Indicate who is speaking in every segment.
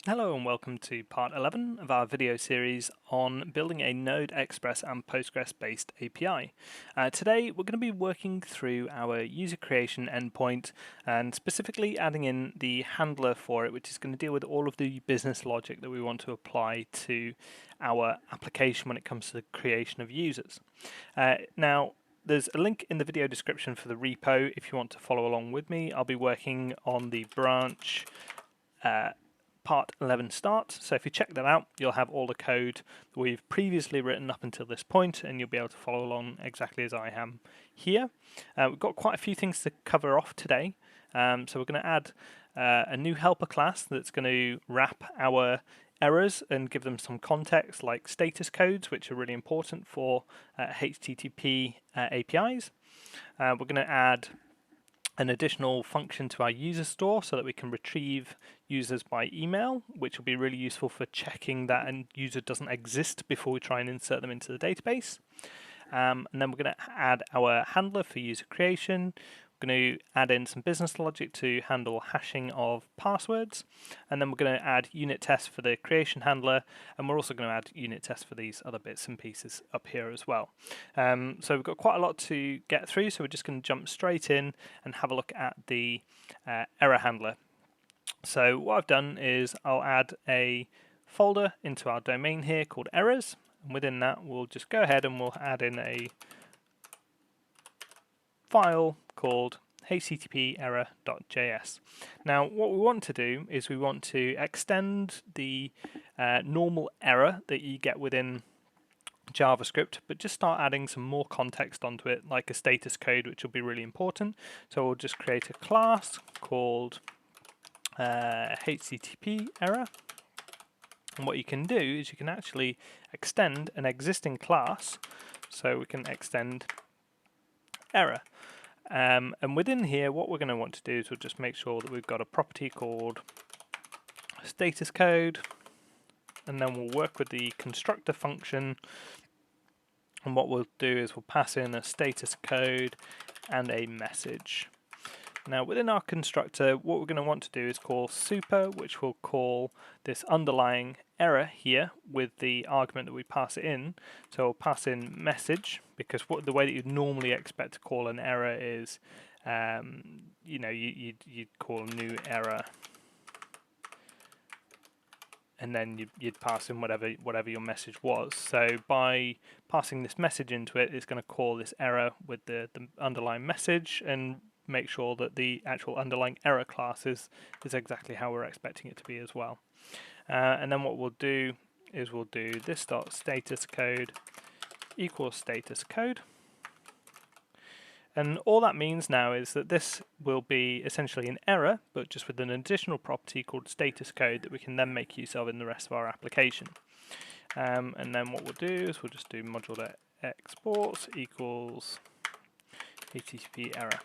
Speaker 1: Hello and welcome to part 11 of our video series on building a Node, Express and Postgres based API. Today we're going to be working through our user creation endpoint and specifically adding in the handler for it, which is going to deal with all of the business logic that we want to apply to our application when it comes to the creation of users. Now there's a link in the video description for the repo if you want to follow along with me. I'll be working on the branch part 11 start. So if you check that out, you'll have all the code that we've previously written up until this point, and you'll be able to follow along exactly as I am here. We've got quite a few things to cover off today. So we're going to add a new helper class that's going to wrap our errors and give them some context, like status codes, which are really important for HTTP APIs. We're going to add an additional function to our user store so that we can retrieve users by email, which will be really useful for checking that a user doesn't exist before we try and insert them into the database. And then we're going to add our handler for user creation. We're going to add in some business logic to handle hashing of passwords, and then we're going to add unit tests for the creation handler, and we're also going to add unit tests for these other bits and pieces up here as well. So we've got quite a lot to get through, so we're just going to jump straight in and have a look at the error handler. So what I've done is I'll add a folder into our domain here called errors, and within that we'll just go ahead and we'll add in a file called HTTPError.js. Now what we want to do is we want to extend the normal error that you get within JavaScript, but just start adding some more context onto it, like a status code, which will be really important. So we'll just create a class called HTTPError. And what you can do is you can actually extend an existing class, so we can extend error. And within here, what we're going to want to do is we'll just make sure that we've got a property called status code, and then we'll work with the constructor function. And what we'll do is we'll pass in a status code and a message. Now within our constructor, what we're going to want to do is call super, which will call this underlying error here with the argument that we pass it in. So we'll pass in message, because the way that you'd normally expect to call an error is, you'd call a new error, and then you'd pass in whatever your message was. So by passing this message into it, it's going to call this error with the underlying message and make sure that the actual underlying error class is exactly how we're expecting it to be as well. And then what we'll do is we'll do this.statusCode equals status code. And all that means now is that this will be essentially an error, but just with an additional property called status code that we can then make use of in the rest of our application. And then what we'll do is we'll just do module.exports equals HTTPError.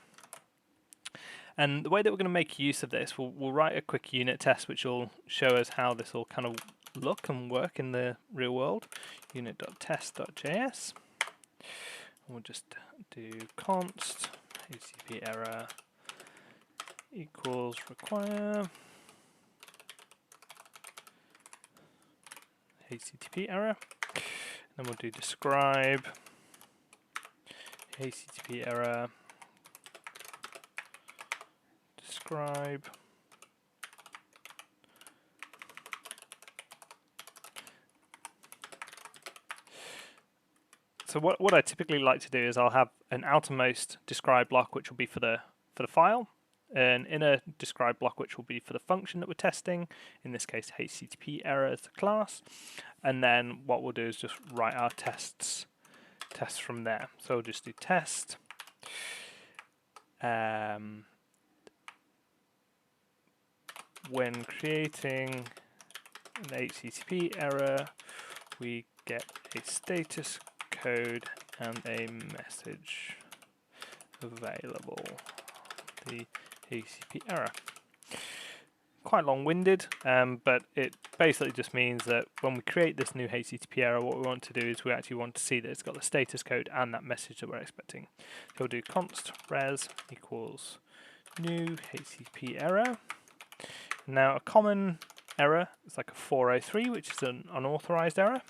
Speaker 1: And the way that we're going to make use of this, we'll write a quick unit test which will show us how this will kind of look and work in the real world. Unit.test.js. We'll just do const HTTPError equals require HTTPError. Then we'll do describe HTTPError describe. So what I typically like to do is I'll have an outermost describe block, which will be for the file, an inner describe block, which will be for the function that we're testing, in this case HTTPError as the class, and then what we'll do is just write our tests from there. So we'll just do test when creating an HTTPError, we get a status code and a message available, the HTTPError. Quite long-winded, but it basically just means that when we create this new HTTPError, what we want to do is we actually want to see that it's got the status code and that message that we're expecting. So we'll do const res equals new HTTPError. Now a common error. It's like a 403, which is an unauthorized error.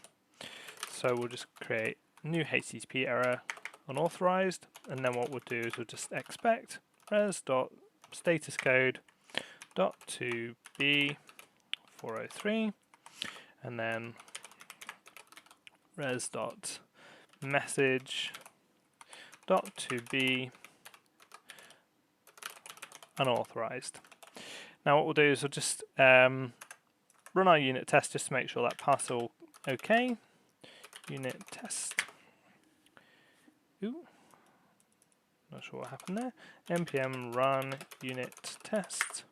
Speaker 1: So we'll just create new HTTP error unauthorized, and then what we'll do is we'll just expect res.statuscode.to_be 403, and then res.message.to_be unauthorized. Now what we'll do is we'll just run our unit test just to make sure that passes all okay. Unit test. Ooh, not sure what happened there. npm run unit test.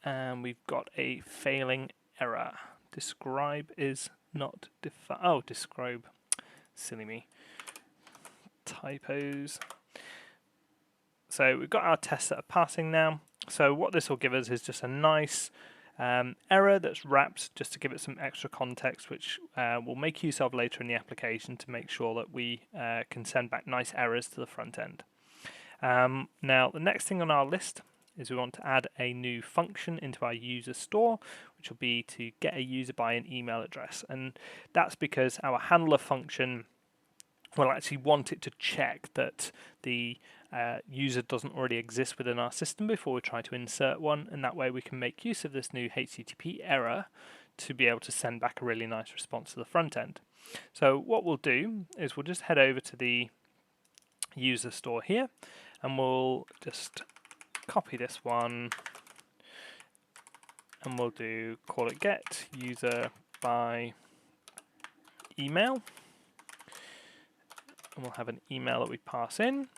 Speaker 1: And we've got a failing error. Describe is not defined. Oh, describe. Silly me. Typos. So we've got our tests that are passing now. So what this will give us is just a nice error that's wrapped just to give it some extra context, which we'll make use of later in the application to make sure that we can send back nice errors to the front end. Now the next thing on our list is we want to add a new function into our user store, which will be to get a user by an email address, and that's because our handler function will actually want it to check that the user doesn't already exist within our system before we try to insert one, and that way we can make use of this new HTTPError to be able to send back a really nice response to the front end. So what we'll do is we'll just head over to the user store here, and we'll just copy this one, and we'll call it get user by email, and we'll have an email that we pass in.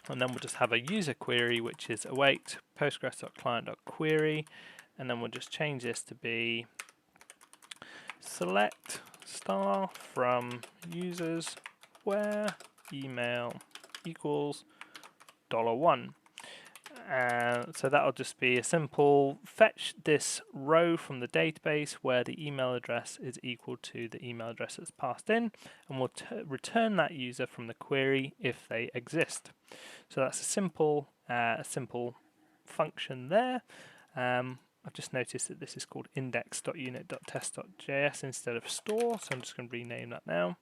Speaker 1: And then we'll just have a user query, which is await postgres.client.query, and then we'll just change this to be select star from users where email equals $1. So that'll just be a simple fetch this row from the database where the email address is equal to the email address that's passed in, and we'll return that user from the query if they exist. So that's a simple function there. I've just noticed that this is called index.unit.test.js instead of store, so I'm just going to rename that now.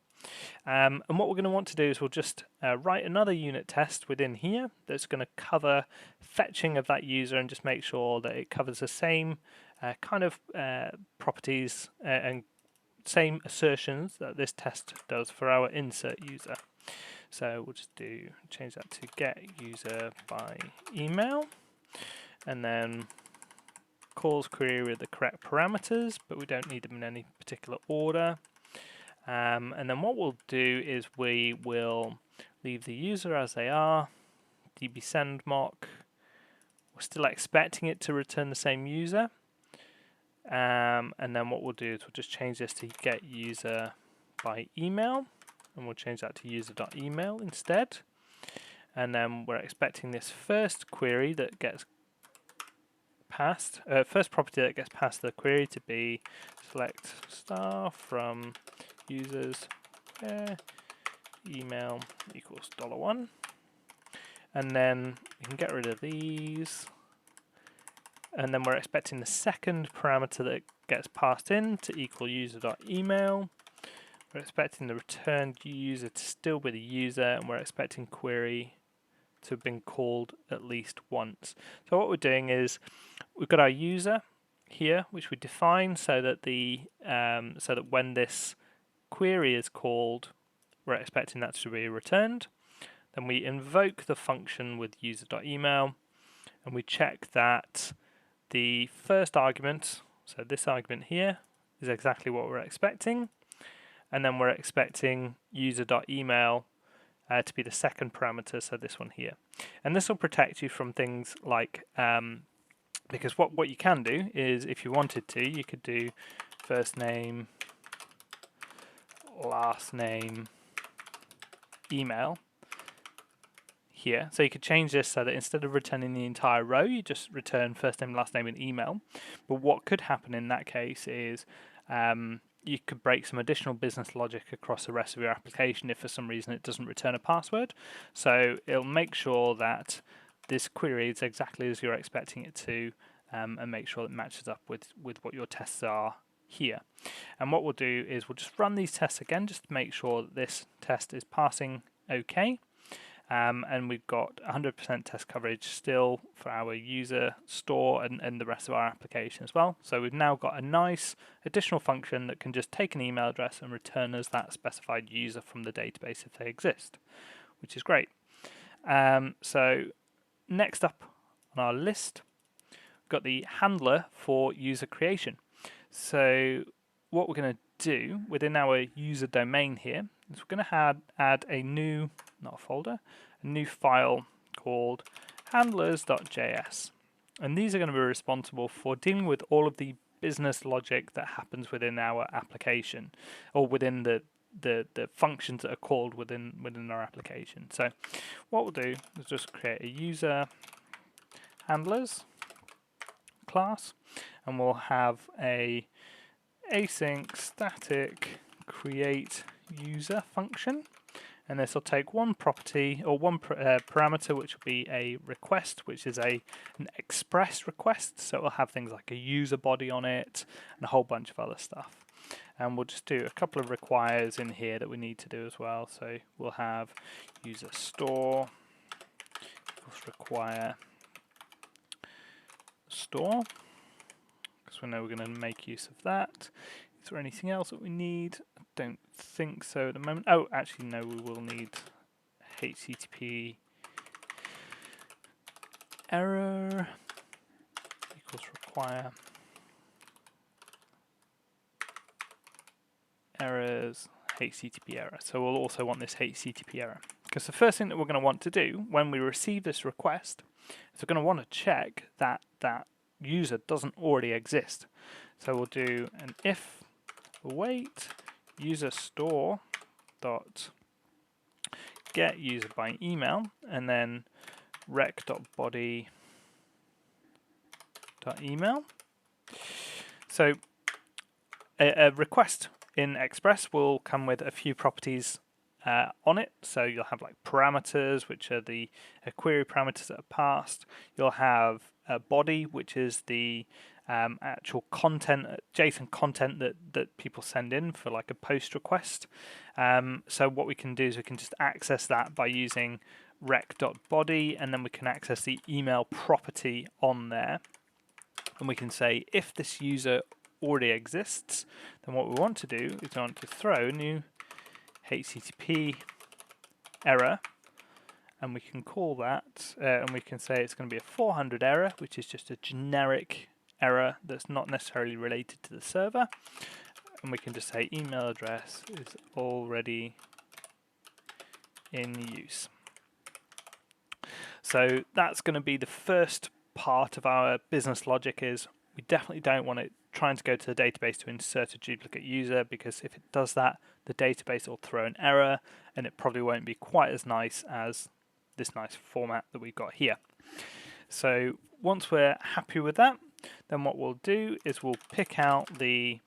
Speaker 1: And what we're going to want to do is we'll just write another unit test within here that's going to cover fetching of that user and just make sure that it covers the same kind of properties and same assertions that this test does for our insert user. So we'll just change that to get user by email, and then calls query with the correct parameters, but we don't need them in any particular order. And then what we'll do is we will leave the user as they are, dbSend mock. We're still expecting it to return the same user. And then what we'll do is we'll just change this to get user by email, and we'll change that to user.email instead. And then we're expecting this first query that gets passed, first property that gets passed the query to be select star from users where email equals $1. And then we can get rid of these. And then we're expecting the second parameter that gets passed in to equal user.email. We're expecting the returned user to still be the user, and we're expecting query to have been called at least once. So what we're doing is we've got our user here, which we define so that when this query is called, we're expecting that to be returned. Then we invoke the function with user.email, and we check that the first argument, so this argument here, is exactly what we're expecting, and then we're expecting user.email to be the second parameter, so this one here. And this will protect you from things like, because what you can do is, if you wanted to, you could do first name, last name, email here. So you could change this so that instead of returning the entire row, you just return first name, last name, and email. But what could happen in that case is you could break some additional business logic across the rest of your application if for some reason it doesn't return a password. So it'll make sure that this query is exactly as you're expecting it to, and make sure it matches up with what your tests are here. And what we'll do is we'll just run these tests again just to make sure that this test is passing okay. And we've got 100% test coverage still for our user store and the rest of our application as well. So we've now got a nice additional function that can just take an email address and return us that specified user from the database if they exist, which is great. So next up on our list, we've got the handler for user creation. So what we're going to do within our user domain here is we're going to add a new, not a folder, a new file called handlers.js. And these are going to be responsible for dealing with all of the business logic that happens within our application, or within the functions that are called within our application. So what we'll do is just create a user handlers class, and we'll have a async static create user function, and this will take one property or one parameter, which will be a request, which is an express request, so it will have things like a user body on it and a whole bunch of other stuff. And we'll just do a couple of requires in here that we need to do as well. So we'll have user store equals require store, because we know we're going to make use of that. Is there anything else that we need? I don't think so at the moment. Oh, actually no, we will need HTTPError equals require errors HTTPError. So we'll also want this HTTPError, because the first thing that we're going to want to do when we receive this request is we're going to want to check that that user doesn't already exist. So we'll do an if await user store dot get user by email, and then rec.body .email. So a request in Express will come with a few properties on it. So you'll have like parameters, which are the query parameters that are passed. You'll have a body, which is the actual content, JSON content that people send in for like a post request. So what we can do is we can just access that by using rec.body, and then we can access the email property on there. And we can say if this user already exists, then what we want to do is we want to throw a new HTTP error, and we can call that, and we can say it's going to be a 400 error, which is just a generic error that's not necessarily related to the server. And we can just say email address is already in use. So that's going to be the first part of our business logic. Is we definitely don't want it trying to go to the database to insert a duplicate user, because if it does that, the database will throw an error, and it probably won't be quite as nice as this nice format that we've got here. So once we're happy with that, then what we'll do is we'll pick out the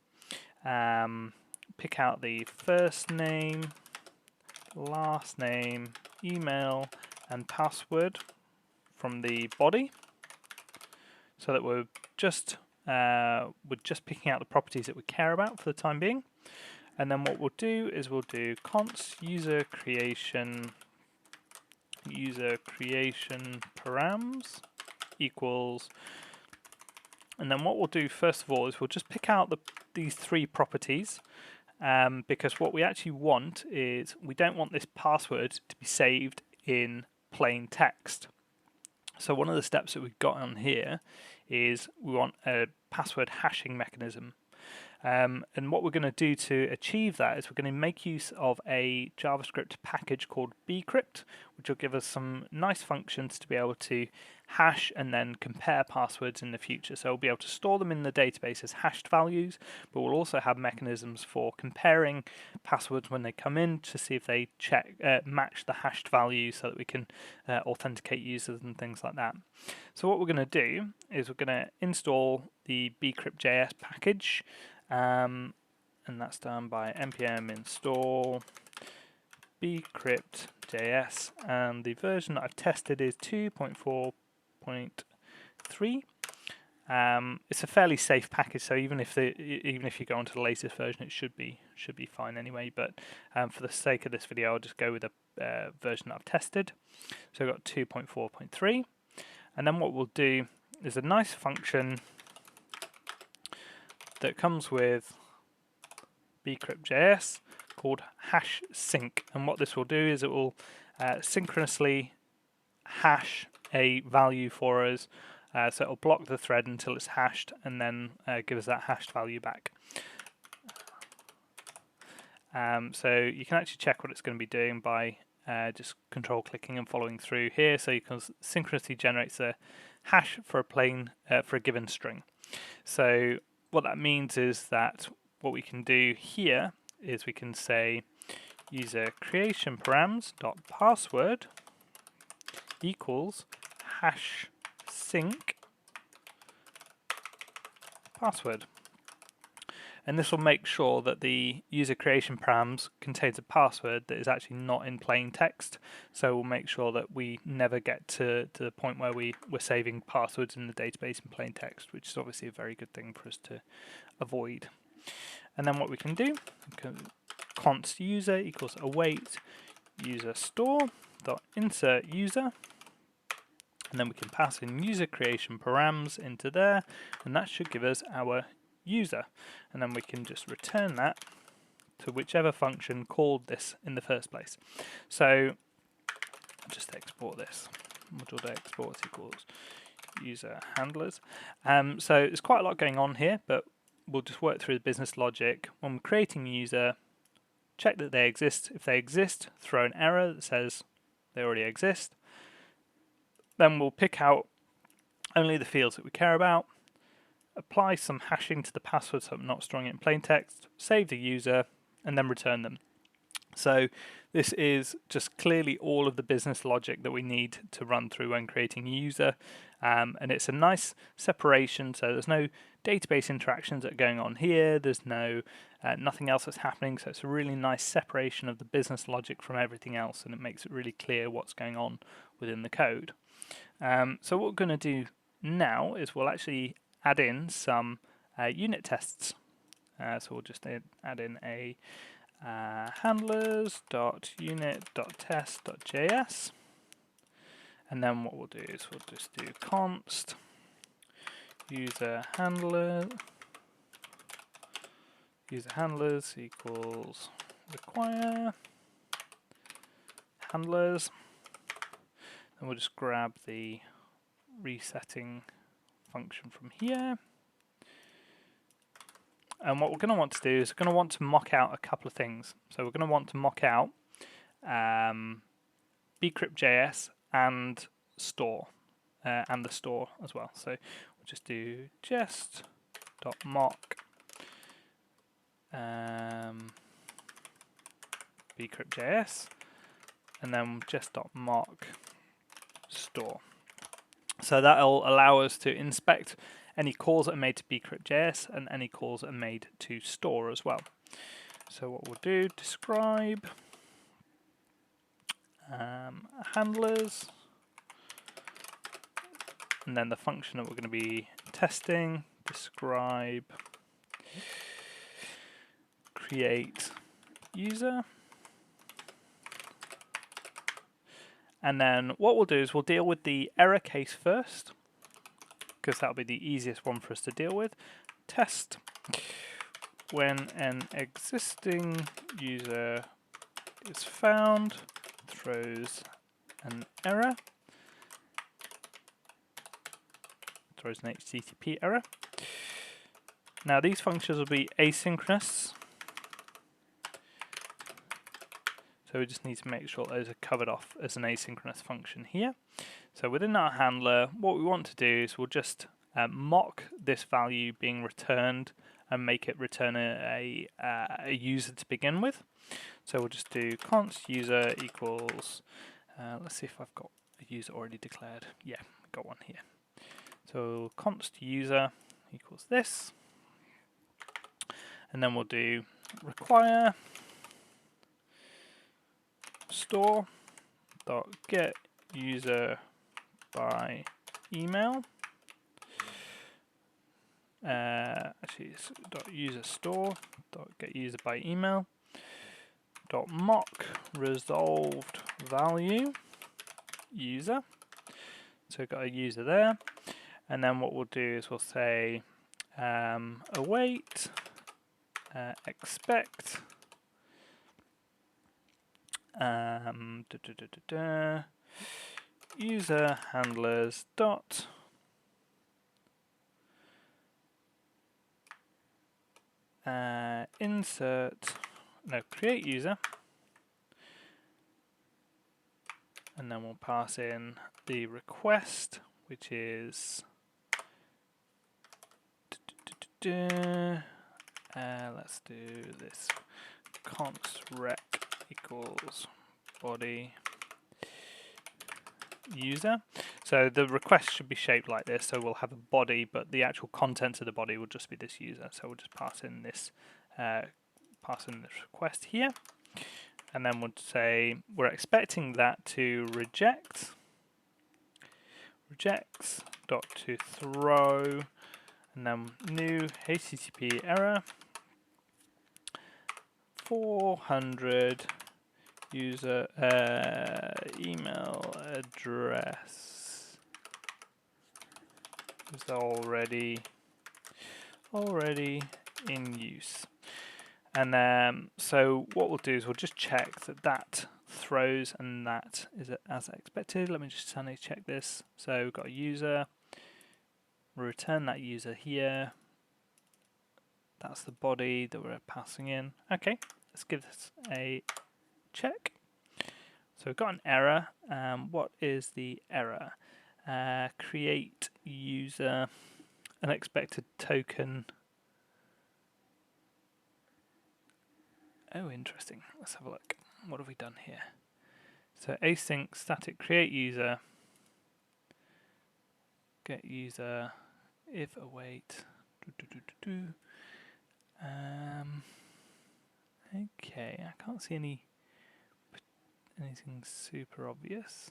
Speaker 1: first name, last name, email, and password from the body, so that we're just picking out the properties that we care about for the time being. And then what we'll do is we'll do const user creation params equals, and then what we'll do first of all is we'll just pick out these three properties, because what we actually want is we don't want this password to be saved in plain text. So one of the steps that we've got on here is we want a password hashing mechanism. And what we're going to do to achieve that is we're going to make use of a JavaScript package called Bcrypt, which will give us some nice functions to be able to hash and then compare passwords in the future. So we'll be able to store them in the database as hashed values, but we'll also have mechanisms for comparing passwords when they come in to see if they match the hashed value, so that we can authenticate users and things like that. So what we're going to do is we're going to install the Bcryp Js package, and that's done by npm install Bcrypt Js, and the version that I've tested is 2.4.3. It's a fairly safe package, so even if you go onto the latest version, it should be fine anyway. But for the sake of this video, I'll just go with the version that I've tested. So I've got 2.4.3, and then what we'll do is a nice function that comes with Bcrypt Js called #sync, and what this will do is it will synchronously hash a value for us. So it'll block the thread until it's hashed, and then give us that hashed value back. So you can actually check what it's going to be doing by just control clicking and following through here. So you can synchronously generates a hash for a given string. So what that means is that what we can do here is we can say user creation params dot password equals #sync password, and this will make sure that the user creation params contains a password that is actually not in plain text. So we'll make sure that we never get to the point where we're saving passwords in the database in plain text, which is obviously a very good thing for us to avoid. And then what we can do, const user equals await user store dot insert user, and then we can pass in user creation params into there, and that should give us our user, and then we can just return that to whichever function called this in the first place. So just export this, module.export equals user handlers. So there's quite a lot going on here, but we'll just work through the business logic. When we're creating a user, check that they exist. If they exist, throw an error that says they already exist. Then we'll pick out only the fields that we care about, apply some hashing to the password so I'm not storing it in plain text, save the user, and then return them. So this is just clearly all of the business logic that we need to run through when creating a user, and it's a nice separation, so there's no database interactions that are going on here, there's no nothing else that's happening, so it's a really nice separation of the business logic from everything else, and it makes it really clear what's going on within the code. So what we're going to do now is we'll actually add in some unit tests. So we'll just add in a handlers.unit.test.js, and then what we'll do is we'll just do const user handlers equals require handlers, and we'll just grab the resetting function from here. And what we're going to want to do is we're going to want to mock out a couple of things. So we're going to want to mock out Bcrypt Js and store, and the store as well. So we'll just do jest.mock Bcrypt Js, and then jest.mock store. So that'll allow us to inspect any calls that are made to Bcrypt Js and any calls that are made to store as well. So what we'll do, describe handlers, and then the function that we're going to be testing, describe create user. And then what we'll do is we'll deal with the error case first, because that'll be the easiest one for us to deal with. Test when an existing user is found, throws an error, throws an HTTP error. Now these functions will be asynchronous, so we just need to make sure those are covered off as an asynchronous function here. So within our handler, what we want to do is we'll just mock this value being returned and make it return a user to begin with. So we'll just do const user equals, let's see if I've got a user already declared. Yeah, I've got one here. So const user equals this, and then we'll do require store dot get user by email. Actually, it's dot user store dot get user by email dot mock resolved value user. So we've got a user there, and then what we'll do is we'll say await expect user handlers dot create user, and then we'll pass in the request, which is let's do this const rec equals body user. So the request should be shaped like this, so we'll have a body, but the actual contents of the body will just be this user. So we'll just pass in this request here, and then we'll say we're expecting that to rejects dot to throw, and then new HTTP error 400 user email address is already in use. And so what we'll do is we'll just check that throws and that is as expected. Let me just sanity check this. So we've got a user, we'll return that user here. That's the body that we're passing in. Okay, let's give this a check. So we've got an error. What is the error? Create user unexpected token. Oh, interesting. Let's have a look. What have we done here? So async static create user, get user, if await. Okay, I can't see anything super obvious.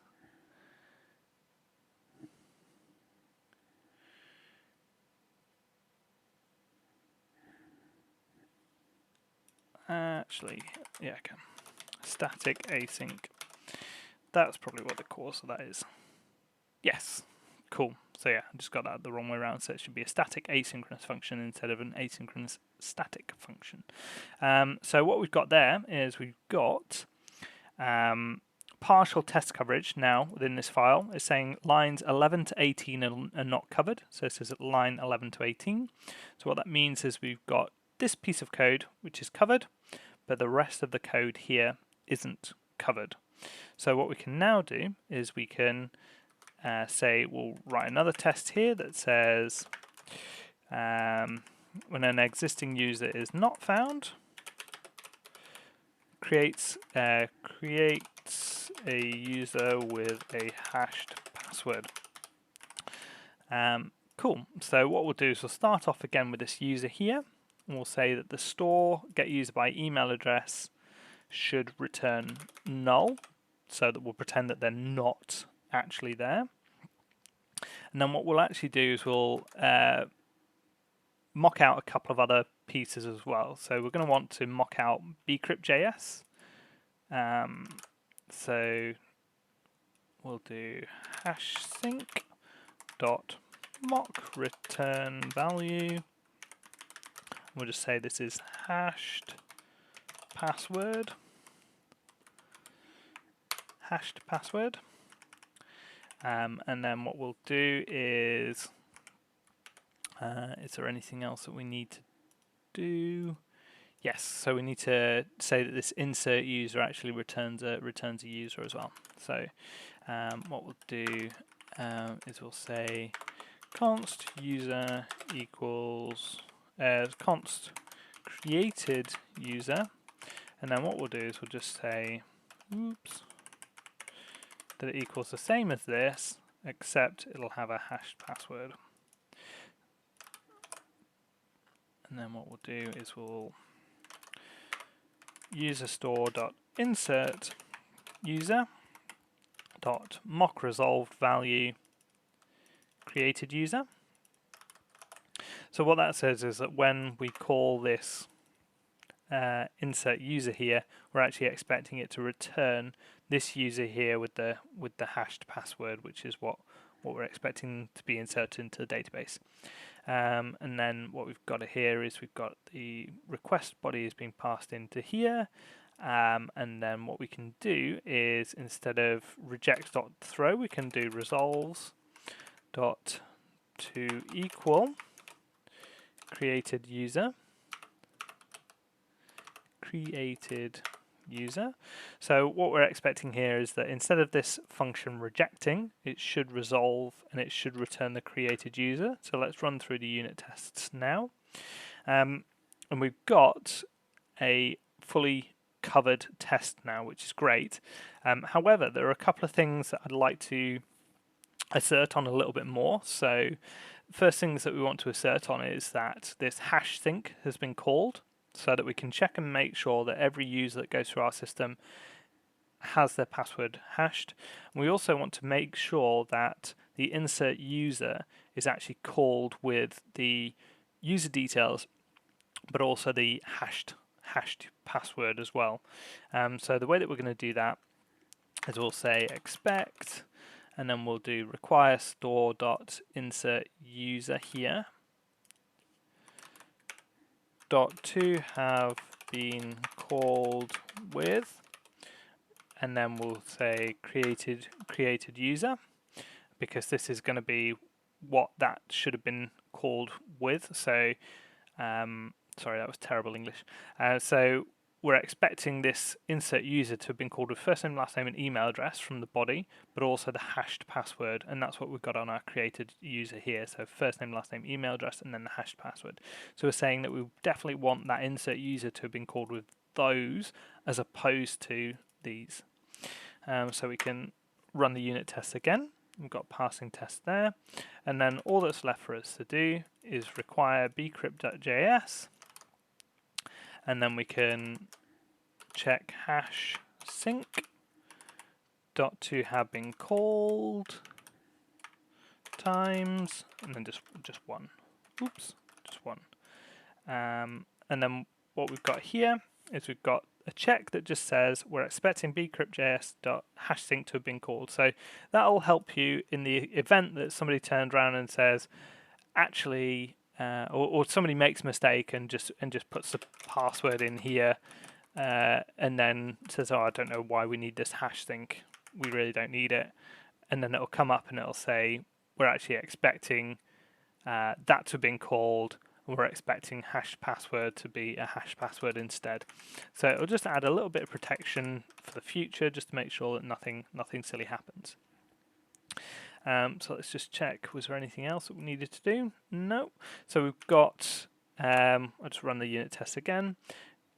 Speaker 1: Actually, yeah, I can. Static async. That's probably what the cause of that is. Yes, cool. So yeah, I just got that the wrong way around. So it should be a static asynchronous function instead of an asynchronous static function. So what we've got there is we've got partial test coverage now within this file. It's saying lines 11 to 18 are not covered. So this is at line 11 to 18. So what that means is we've got this piece of code which is covered, but the rest of the code here isn't covered. So what we can now do is we can say we'll write another test here that says when an existing user is not found, creates a user with a hashed password. Cool. So what we'll do is we'll start off again with this user here. And we'll say that the store get user by email address should return null, so that we'll pretend that they're not actually there. And then what we'll actually do is we'll mock out a couple of other pieces as well. So we're going to want to mock out Bcryp Js. So we'll do hash sync dot mock return value. We'll just say this is hashed password. And then what we'll do is there anything else that we need to do? Yes, so we need to say that this insert user actually returns a user as well. So what we'll do is we'll say const user equals const created user, and then what we'll do is we'll just say that it equals the same as this, except it'll have a hashed password. And then what we'll do is we'll user store.insert user dot mock resolved value created user. So what that says is that when we call this insert user here, we're actually expecting it to return this user here with the hashed password, which is what we're expecting to be inserted into the database. And then what we've got here is we've got the request body is being passed into here. And then what we can do is, instead of reject.throw, we can do resolves dot to equal created user. So what we're expecting here is that instead of this function rejecting, it should resolve and it should return the created user. So let's run through the unit tests now. And we've got a fully covered test now, which is great. However, there are a couple of things that I'd like to assert on a little bit more. So first things that we want to assert on is that this hash sync has been called, so that we can check and make sure that every user that goes through our system has their password hashed. And we also want to make sure that the insert user is actually called with the user details, but also the hashed password as well. So the way that we're going to do that is we'll say expect, and then we'll do require store dot insert user here dot to have been called with, and then we'll say created user, because this is going to be what that should have been called with. So sorry, that was terrible English. So we're expecting this insert user to have been called with first name, last name, and email address from the body, but also the hashed password, and that's what we've got on our created user here. So first name, last name, email address, and then the hashed password. So we're saying that we definitely want that insert user to have been called with those as opposed to these. So we can run the unit tests again. We've got passing test there, and then all that's left for us to do is require Bcrypt.js, and then we can check hash sync dot to have been called times, and then just one. Oops, just one. And then what we've got here is we've got a check that just says we're expecting bcryptjs.hashsync to have been called. So that'll help you in the event that somebody turns around and says, actually, or somebody makes a mistake and just puts the password in here, and then says, oh, I don't know why we need this hash sync. We really don't need it. And then it'll come up and it'll say, we're actually expecting that to have been called, and we're expecting hash password to be a hash password instead. So it'll just add a little bit of protection for the future, just to make sure that nothing silly happens. So let's just check, was there anything else that we needed to do? No. So we've got, I'll just run the unit test again.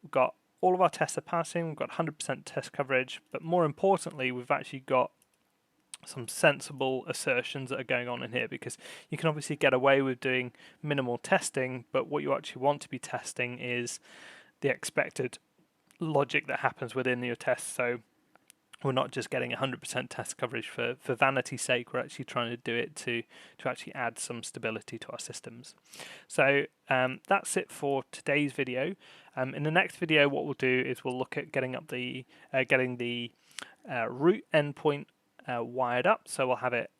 Speaker 1: We've got all of our tests are passing, we've got 100% test coverage, but more importantly, we've actually got some sensible assertions that are going on in here, because you can obviously get away with doing minimal testing, but what you actually want to be testing is the expected logic that happens within your test. So we're not just getting 100% test coverage for vanity's sake, we're actually trying to do it to actually add some stability to our systems. So that's it for today's video. In the next video, what we'll do is we'll look at getting the root endpoint wired up, so we'll have it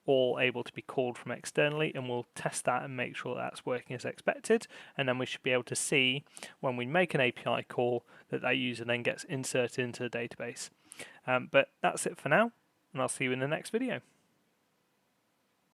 Speaker 1: all able to be called from externally, and we'll test that and make sure that's working as expected, and then we should be able to see when we make an API call that user then gets inserted into the database. But that's it for now, and I'll see you in the next video.